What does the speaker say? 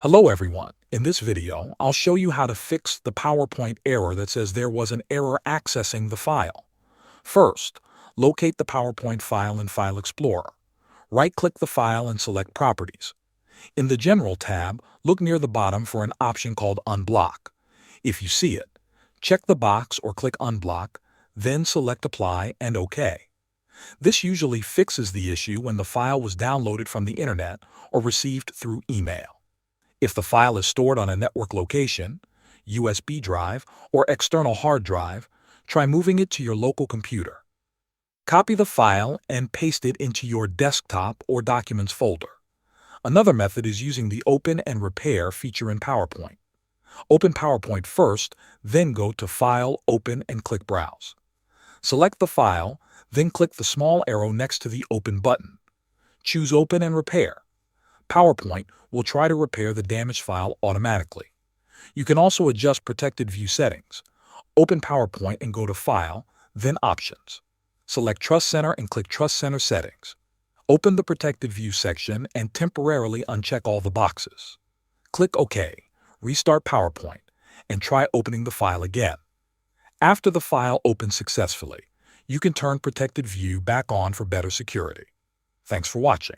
Hello everyone. In this video, I'll show you how to fix the PowerPoint error that says there was an error accessing the file. First, locate the PowerPoint file in File Explorer. Right-click the file and select Properties. In the General tab, look near the bottom for an option called Unblock. If you see it, check the box or click Unblock, then select Apply and OK. This usually fixes the issue when the file was downloaded from the internet or received through email. If the file is stored on a network location, USB drive, or external hard drive, try moving it to your local computer. Copy the file and paste it into your desktop or documents folder. Another method is using the Open and Repair feature in PowerPoint. Open PowerPoint first, then go to File, Open, and click Browse. Select the file, then click the small arrow next to the Open button. Choose Open and Repair. PowerPoint will try to repair the damaged file automatically. You can also adjust protected view settings. Open PowerPoint and go to File, then Options. Select Trust Center and click Trust Center Settings. Open the Protected View section and temporarily uncheck all the boxes. Click OK, restart PowerPoint, and try opening the file again. After the file opens successfully, you can turn Protected View back on for better security. Thanks for watching.